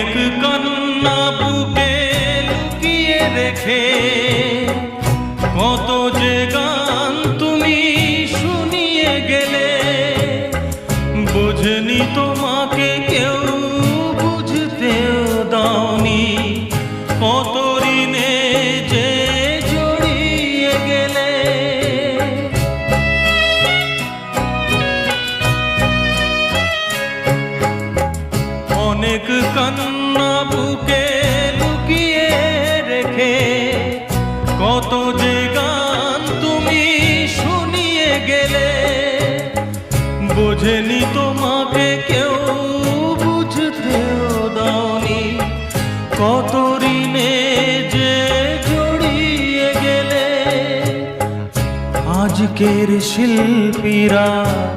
অনেক কান্না বুকে লুকিয়ে রেখে কত যে গান তুমি শুনিয়ে গেলে, বুঝনি তোমাকে কেউ বুঝতেও দাওনি, কত ঋণে যে জড়িয়ে গেলে। অনেক কান্না বুকে লুকিয়ে রেখে কত যে গান তুমি শুনিয়ে গেলে, বোঝেনি তোমাকে কেউ বুঝতেও দাওনি, কত ঋণে যে জড়িয়ে গেলে। আজকের শিল্পীরা